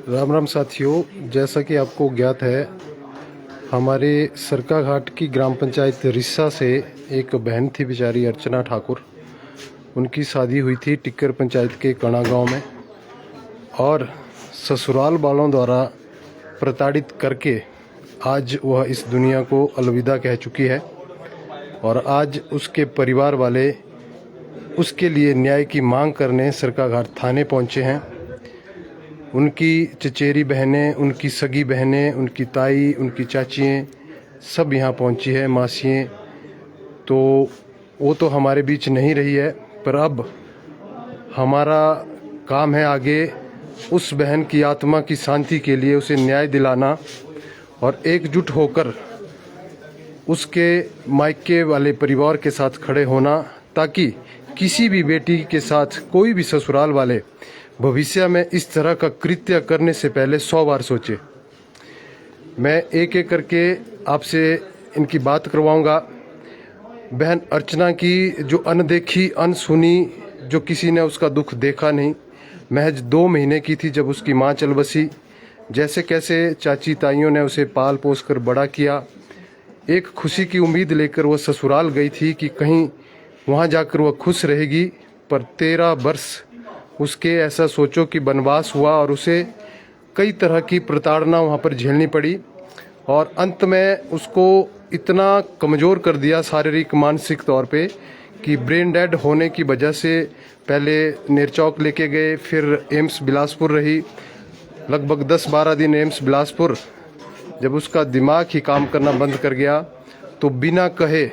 राम राम साथियों, जैसा कि आपको ज्ञात है, हमारे सरकाघाट की ग्राम पंचायत रिस्सा से एक बहन थी बेचारी अर्चना ठाकुर। उनकी शादी हुई थी टिक्कर पंचायत के कणा गांव में और ससुराल वालों द्वारा प्रताड़ित करके आज वह इस दुनिया को अलविदा कह चुकी है। और आज उसके परिवार वाले उसके लिए न्याय की मांग करने सरकाघाट थाने पहुंचे हैं। उनकी चचेरी बहनें, उनकी सगी बहनें, उनकी ताई, उनकी चाचियाँ सब यहाँ पहुंची है, मासियाँ। तो वो तो हमारे बीच नहीं रही है, पर अब हमारा काम है आगे उस बहन की आत्मा की शांति के लिए उसे न्याय दिलाना और एकजुट होकर उसके मायके वाले परिवार के साथ खड़े होना, ताकि किसी भी बेटी के साथ कोई भी ससुराल वाले भविष्य में इस तरह का कृत्य करने से पहले 100 बार सोचे। मैं एक एक करके आपसे इनकी बात करवाऊंगा। बहन अर्चना की जो अनदेखी, अनसुनी, जो किसी ने उसका दुख देखा नहीं, महज 2 महीने की थी जब उसकी मां चल बसी। जैसे कैसे चाची ताइयों ने उसे पाल पोस कर बड़ा किया। एक खुशी की उम्मीद लेकर वह ससुराल गई थी कि कहीं वहाँ जाकर वह खुश रहेगी, पर 13 वर्ष उसके ऐसा सोचो कि वनवास हुआ और उसे कई तरह की प्रताड़ना वहाँ पर झेलनी पड़ी। और अंत में उसको इतना कमज़ोर कर दिया शारीरिक मानसिक तौर पे कि ब्रेन डेड होने की वजह से पहले नेरचौक लेके गए, फिर एम्स बिलासपुर रही लगभग 10-12 दिन एम्स बिलासपुर। जब उसका दिमाग ही काम करना बंद कर गया तो बिना कहे,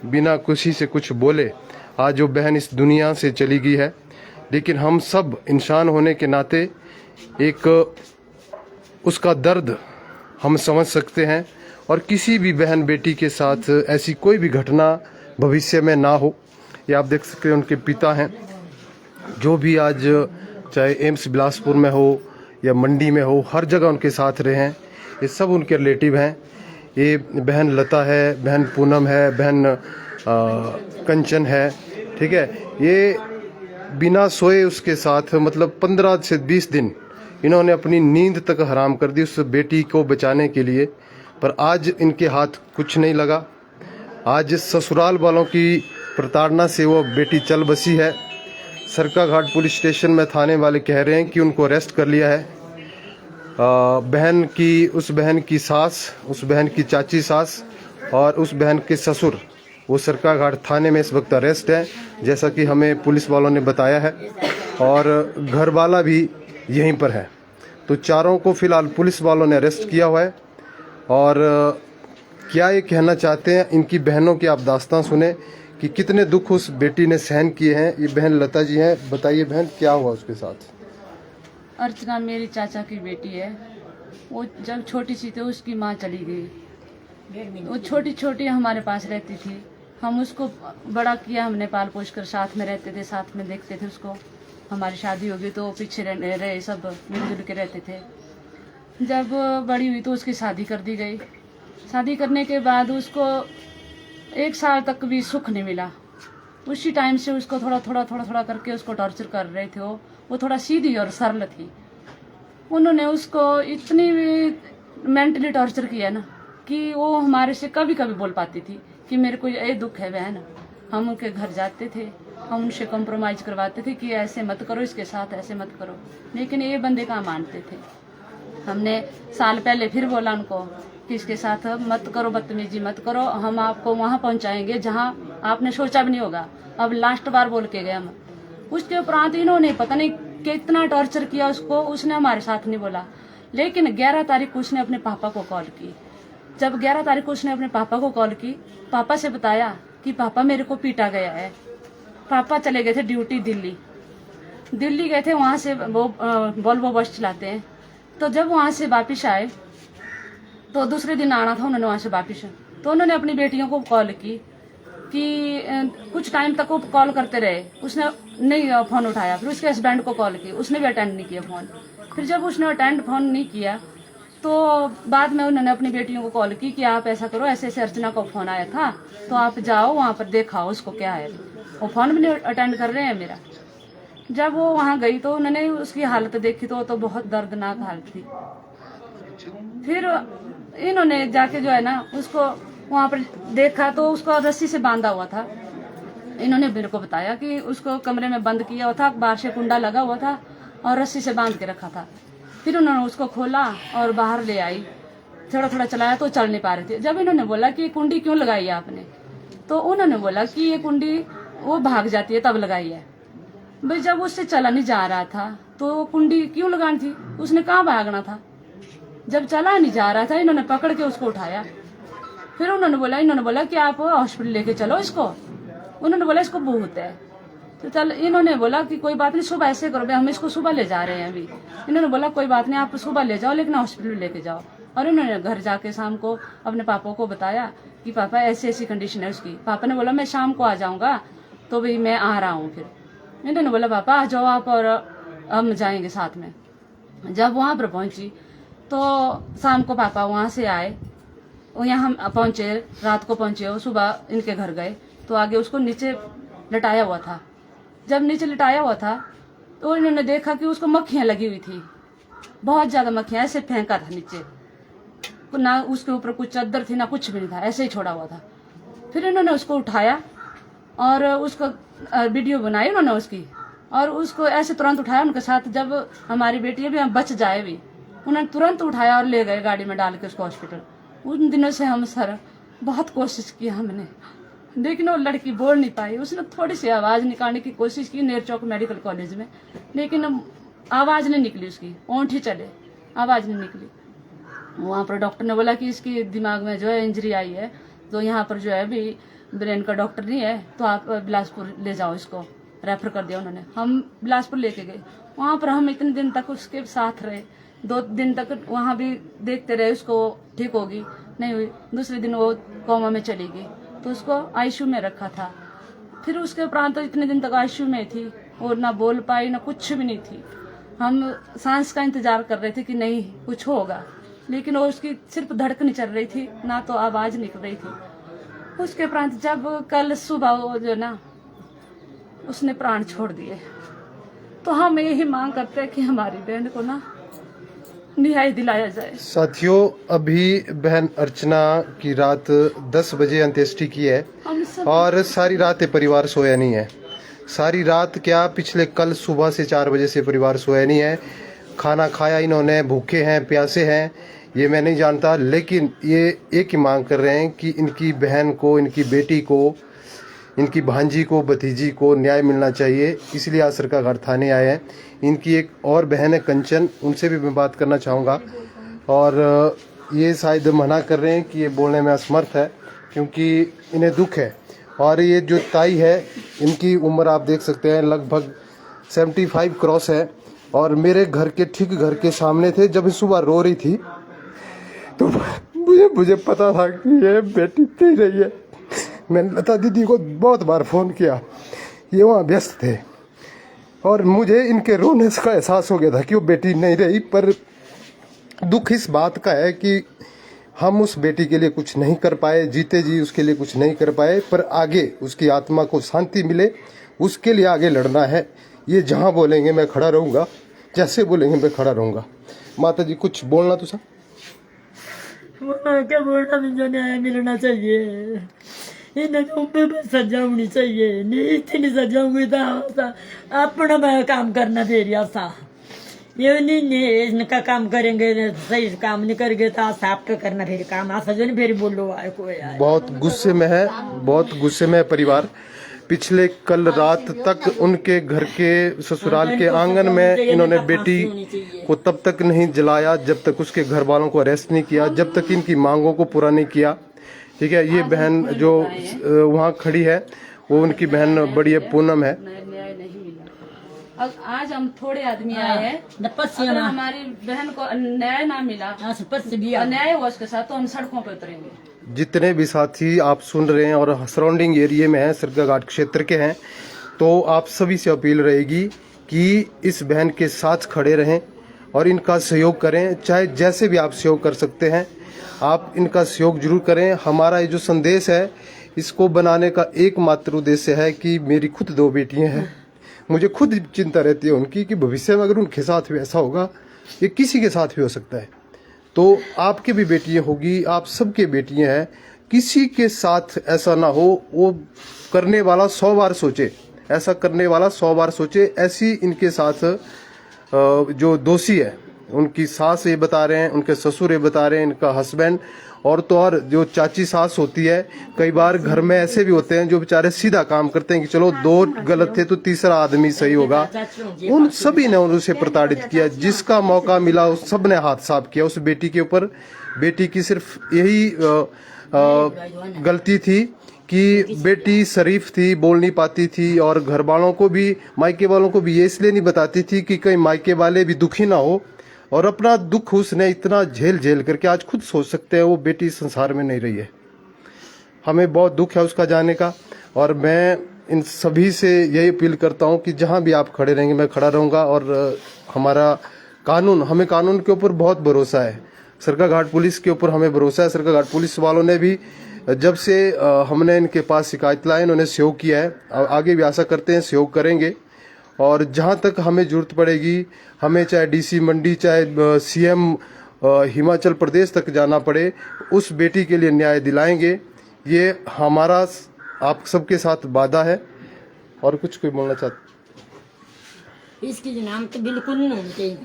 बिना किसी से कुछ बोले आज वो बहन इस दुनिया से चली गई है। लेकिन हम सब इंसान होने के नाते एक उसका दर्द हम समझ सकते हैं, और किसी भी बहन बेटी के साथ ऐसी कोई भी घटना भविष्य में ना हो। ये आप देख सकते हैं, उनके पिता हैं जो भी आज चाहे एम्स बिलासपुर में हो या मंडी में हो, हर जगह उनके साथ रहे हैं। ये सब उनके रिलेटिव हैं। ये बहन लता है, बहन पूनम है, बहन कंचन है, ठीक है। ये बिना सोए उसके साथ मतलब 15 से 20 दिन इन्होंने अपनी नींद तक हराम कर दी उस बेटी को बचाने के लिए, पर आज इनके हाथ कुछ नहीं लगा। आज ससुराल वालों की प्रताड़ना से वो बेटी चल बसी है। सरकाघाट पुलिस स्टेशन में थाने वाले कह रहे हैं कि उनको अरेस्ट कर लिया है। उस बहन की सास, उस बहन की चाची सास और उस बहन के ससुर, वो सरकाघाट थाने में इस वक्त अरेस्ट है, जैसा कि हमें पुलिस वालों ने बताया है। और घर वाला भी यहीं पर है। तो चारों को फिलहाल पुलिस वालों ने अरेस्ट किया हुआ है। और क्या ये कहना चाहते हैं, इनकी बहनों की आप दास्तां सुने कि कितने दुख उस बेटी ने सहन किए हैं। ये बहन लता जी हैं। बताइए बहन, क्या हुआ उसके साथ? अर्चना मेरी चाचा की बेटी है। वो जब छोटी सी थी उसकी माँ चली गई। वो छोटी छोटी हमारे पास रहती थी। हम उसको बड़ा किया, हमने पाल पोस कर साथ में रहते थे, साथ में देखते थे उसको। हमारी शादी हो गई तो पीछे रहे, सब मिलजुल के रहते थे। जब बड़ी हुई तो उसकी शादी कर दी गई। शादी करने के बाद उसको 1 साल तक भी सुख नहीं मिला। उसी टाइम से उसको थोड़ा थोड़ा करके उसको टॉर्चर कर रहे थे। वो थोड़ा सीधी और सरल थी। उन्होंने उसको इतनी मेंटली टॉर्चर किया ना कि वो हमारे से कभी कभी बोल पाती थी कि मेरे को ये दुख है बहन। हम उनके घर जाते थे, हम उनसे कॉम्प्रोमाइज करवाते थे कि ऐसे मत करो, इसके साथ ऐसे मत करो, लेकिन ये बंदे कहाँ मानते थे। हमने साल पहले फिर बोला उनको कि इसके साथ मत करो, बदतमीजी मत करो, हम आपको वहाँ पहुँचाएंगे जहाँ आपने सोचा भी नहीं होगा। अब लास्ट बार बोल के गए हम। उसके उपरांत इन्होंने पता नहीं कितना टॉर्चर किया उसको। उसने हमारे साथ नहीं बोला, लेकिन 11 तारीख को उसने अपने पापा को कॉल की। जब 11 तारीख को उसने अपने पापा को कॉल की, पापा से बताया कि पापा मेरे को पीटा गया है। पापा चले गए थे ड्यूटी दिल्ली गए थे। वहाँ से वो वोल्वो बस चलाते हैं। तो जब वहाँ से वापिस आए तो दूसरे दिन आना था उन्होंने वहाँ से वापिस। तो उन्होंने अपनी बेटियों को कॉल की कि कुछ टाइम तक वो कॉल करते रहे। उसने नहीं फोन उठाया। फिर उसके हस्बैंड को कॉल की, उसने भी अटेंड नहीं किया फोन। फिर जब उसने अटेंड फोन नहीं किया तो बाद में उन्होंने अपनी बेटियों को कॉल की कि आप ऐसा करो, ऐसे ऐसे अर्चना को फोन आया था, तो आप जाओ वहाँ पर देखाओ उसको क्या है। वो फोन भी नहीं अटेंड कर रहे हैं मेरा। जब वो वहाँ गई तो उन्होंने उसकी हालत देखी तो बहुत दर्दनाक हालत थी। फिर इन्होंने जाके जो है ना उसको वहाँ पर देखा तो उसको रस्सी से बांधा हुआ था। इन्होंने मेरे को बताया कि उसको कमरे में बंद किया हुआ था, बाहर से कुंडा लगा हुआ था और रस्सी से बांध के रखा था। फिर उन्होंने उसको खोला और बाहर ले आई, थोड़ा थोड़ा चलाया तो चल नहीं पा रहे थे। जब इन्होंने बोला कि कुंडी क्यों लगाई है आपने, तो उन्होंने बोला कि ये कुंडी वो भाग जाती है तब लगाई है। भाई जब उससे चला नहीं जा रहा था तो कुंडी क्यों लगानी थी, उसने कहाँ भागना था। जब चला नहीं जा रहा था इन्होंने पकड़ के उसको उठाया। फिर इन्होंने बोला कि आप हॉस्पिटल लेके चलो इसको। उन्होंने बोला इसको भूत है। तो चल इन्होंने बोला कि कोई बात नहीं, सुबह ऐसे करो, हम इसको सुबह ले जा रहे हैं अभी। इन्होंने बोला कोई बात नहीं, आप सुबह ले जाओ लेकिन हॉस्पिटल लेके जाओ। और इन्होंने घर जाके शाम को अपने पापा को बताया कि पापा ऐसी ऐसी कंडीशन है उसकी। पापा ने बोला मैं शाम को आ जाऊंगा, तो भाई मैं आ रहा हूँ। फिर इन्होंने बोला पापा आ जाओ आप और हम जाएंगे साथ में। जब वहां पर पहुंची तो शाम को पापा वहां से आए, यहाँ हम पहुंचे, रात को पहुंचे हो, सुबह इनके घर गए तो आगे उसको नीचे लटाया हुआ था। जब नीचे लटाया हुआ था तो इन्होंने देखा कि उसको मक्खियां लगी हुई थी, बहुत ज्यादा मक्खियां, ऐसे फेंका था नीचे, ना उसके ऊपर कुछ चादर थी ना कुछ भी नहीं था, ऐसे ही छोड़ा हुआ था। फिर इन्होंने उसको उठाया और उसको वीडियो बनाई उन्होंने उसकी, और उसको ऐसे तुरंत उठाया उनके साथ। जब हमारी बेटी भी बच जाए भी, उन्होंने तुरंत उठाया और ले गए गाड़ी में डाल के उसको हॉस्पिटल। उन दिनों से हम सर बहुत कोशिश की हमने, लेकिन वो लड़की बोल नहीं पाई। उसने थोड़ी सी आवाज निकालने की कोशिश की नेरचौक मेडिकल कॉलेज में, लेकिन आवाज नहीं निकली उसकी, ओंठ ही चले, आवाज नहीं निकली। वहाँ पर डॉक्टर ने बोला कि इसकी दिमाग में जो है इंजरी आई है, तो यहाँ पर जो है अभी ब्रेन का डॉक्टर नहीं है, तो आप बिलासपुर ले जाओ, इसको रेफर कर दिया उन्होंने। हम बिलासपुर लेके गए, वहाँ पर हम इतने दिन तक उसके साथ रहे, 2 दिन तक वहाँ भी देखते रहे उसको ठीक होगी, नहीं हुई। दूसरे दिन वो कोमा में चली गई तो उसको आईसीयू में रखा था। फिर उसके उपरांत तो इतने दिन तक आईसीयू में थी और ना बोल पाई ना कुछ भी नहीं थी। हम सांस का इंतजार कर रहे थे कि नहीं कुछ होगा, लेकिन वो उसकी सिर्फ धड़कन चल रही थी, ना तो आवाज निकल रही थी। उसके उपरांत जब कल सुबह वो जो ना उसने प्राण छोड़ दिए, तो हम यही मांग करते हैं कि हमारी बहन को ना न्याय दिलाया जाए। साथियों, अभी बहन अर्चना की रात 10 बजे अंत्येष्टि की है और सारी रात ये परिवार सोया नहीं है। सारी रात क्या, पिछले कल सुबह से 4 बजे से परिवार सोया नहीं है। खाना खाया इन्होंने, भूखे हैं प्यासे हैं ये मैं नहीं जानता, लेकिन ये एक ही मांग कर रहे हैं कि इनकी बहन को, इनकी बेटी को, इनकी भांजी को, भतीजी को न्याय मिलना चाहिए। इसलिए आज सरकाघाट थाने आए हैं। इनकी एक और बहन है कंचन, उनसे भी मैं बात करना चाहूँगा, और ये शायद मना कर रहे हैं कि ये बोलने में असमर्थ है क्योंकि इन्हें दुख है। और ये जो ताई है, इनकी उम्र आप देख सकते हैं लगभग 75 क्रॉस है, और मेरे घर के ठीक घर के सामने थे। जब सुबह रो रही थी तो मुझे पता था कि ये बेटी नहीं रही है। मैंने लता दीदी को बहुत बार फ़ोन किया, ये वहाँ व्यस्त थे, और मुझे इनके रोने का एहसास हो गया था कि वो बेटी नहीं रही। पर दुख इस बात का है कि हम उस बेटी के लिए कुछ नहीं कर पाए, जीते जी उसके लिए कुछ नहीं कर पाए, पर आगे उसकी आत्मा को शांति मिले उसके लिए आगे लड़ना है। ये जहाँ बोलेंगे मैं खड़ा रहूँगा, जैसे बोलेंगे मैं खड़ा रहूँगा। माता जी कुछ बोलना तो सर? क्या बोलना, मुझे न्याय मिलना चाहिए, इन्हें ऊपर पर सजा होनी चाहिए। नहीं इतनी सजा हुई तो अपना मैं काम करना फिर ऐसा ये नहीं इनका काम करेंगे, सही काम नहीं करेंगे तो साफ तो करना फिर काम ऐसा जो नहीं फिर बोलो आए कोई आए। बहुत गुस्से में है, बहुत गुस्से में है परिवार। पिछले कल रात तक उनके घर के ससुराल के आंगन में इन्होंने बेटी को तब तक नहीं जलाया जब तक उसके घर वालों को अरेस्ट नहीं किया, जब तक इनकी मांगों को पूरा नहीं किया। ठीक है, ये बहन जो वहाँ खड़ी है वो उनकी बहन बड़ी है, पूनम है। न्याय नहीं मिला। अब आज हम थोड़े आदमी आए हैं, अगर हमारी बहन को न्याय ना मिला, न्याय हुआ उसके साथ, तो हम सड़कों पर उतरेंगे। जितने भी साथी आप सुन रहे हैं और सराउंडिंग एरिया में हैं, सरकाघाट क्षेत्र के हैं, तो आप सभी से अपील रहेगी कि इस बहन के साथ खड़े रहें और इनका सहयोग करें। चाहे जैसे भी आप सहयोग कर सकते हैं, आप इनका सहयोग जरूर करें। हमारा ये जो संदेश है, इसको बनाने का एकमात्र उद्देश्य है कि मेरी खुद 2 बेटियां हैं, मुझे खुद चिंता रहती है उनकी कि भविष्य में अगर उनके साथ भी ऐसा होगा, ये किसी के साथ भी हो सकता है। तो आपके भी बेटियां होगी, आप सबके बेटियां हैं, किसी के साथ ऐसा ना हो। वो करने वाला 100 बार सोचे, ऐसा करने वाला 100 बार सोचे। ऐसी इनके साथ जो दोषी है, उनकी सास ये बता रहे हैं, उनके ससुर ये बता रहे हैं, इनका हस्बैंड, और तो और जो चाची सास होती है, कई बार घर में ऐसे भी होते हैं जो बेचारे सीधा काम करते हैं कि चलो 2 गलत थे तो तीसरा आदमी सही होगा। उन सभी ने उसे प्रताड़ित किया, जिसका मौका मिला उस सब ने हाथ साफ किया उस बेटी के ऊपर। बेटी की सिर्फ यही गलती थी कि बेटी शरीफ थी, बोल नहीं पाती थी, और घर वालों को भी, मायके वालों को भी ये इसलिए नहीं बताती थी कि कहीं मायके वाले भी दुखी ना हो। और अपना दुख उसने इतना झेल झेल करके, आज खुद सोच सकते हैं, वो बेटी संसार में नहीं रही है। हमें बहुत दुख है उसका जाने का। और मैं इन सभी से यही अपील करता हूं कि जहां भी आप खड़े रहेंगे मैं खड़ा रहूंगा। और हमारा कानून, हमें कानून के ऊपर बहुत भरोसा है, सरकाघाट पुलिस के ऊपर हमें भरोसा है। सरकाघाट पुलिस वालों ने भी जब से हमने इनके पास शिकायत लाई, उन्होंने सहयोग किया है, आगे भी आशा करते हैं सहयोग करेंगे। और जहां तक हमें जरूरत पड़ेगी, हमें चाहे डीसी मंडी, चाहे सीएम हिमाचल प्रदेश तक जाना पड़े, उस बेटी के लिए न्याय दिलाएंगे। ये हमारा आप सबके साथ वादा है। और कुछ कोई बोलना चाहते? इसकी जनामत बिल्कुल नहीं होनी चाहिए,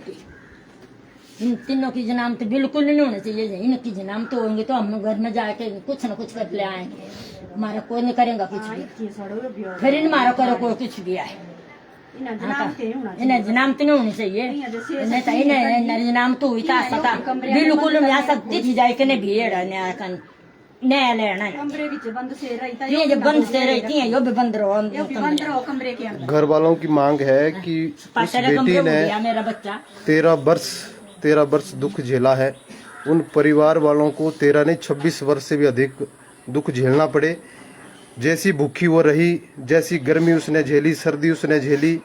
इन तीनों की जनामत बिल्कुल नहीं होनी चाहिए। इनकी जनामत होंगी तो हम घर में जाके कुछ न कुछ कर ले आएंगे, हमारा कोई नहीं करेगा कुछ भी, फिर इन हमारा करो कोई कुछ भी आए। इन्हें जनामत नहीं होनी चाहिए, इन्हें जनामत हुई था बिल्कुल सकती थी जाए कि भीड़ न्यायालय बंद से रहती है, यो भी बंद रहो कमरे के अंदर। घर वालों की मांग है कि उस बेटी ने मेरा बच्चा 13 वर्ष दुख झेला है, उन परिवार वालों को 13 नहीं 26 वर्ष से भी अधिक दुख झेलना पड़े। जैसी भूखी वो रही, जैसी गर्मी उसने झेली, सर्दी उसने झेली,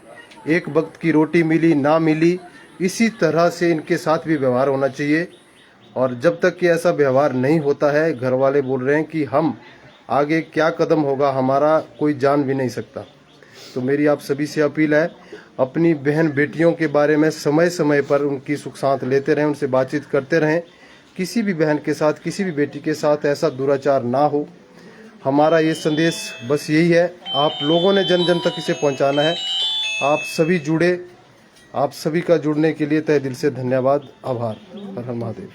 एक वक्त की रोटी मिली ना मिली, इसी तरह से इनके साथ भी व्यवहार होना चाहिए। और जब तक कि ऐसा व्यवहार नहीं होता है, घर वाले बोल रहे हैं कि हम आगे क्या कदम होगा हमारा कोई जान भी नहीं सकता। तो मेरी आप सभी से अपील है, अपनी बहन बेटियों के बारे में समय समय पर उनकी सुख साथ लेते रहें, उनसे बातचीत करते रहें। किसी भी बहन के साथ, किसी भी बेटी के साथ ऐसा दुराचार ना हो। हमारा ये संदेश बस यही है, आप लोगों ने जन जन तक इसे पहुंचाना है। आप सभी जुड़े, आप सभी का जुड़ने के लिए तहे दिल से धन्यवाद, आभार। हर हर महादेव।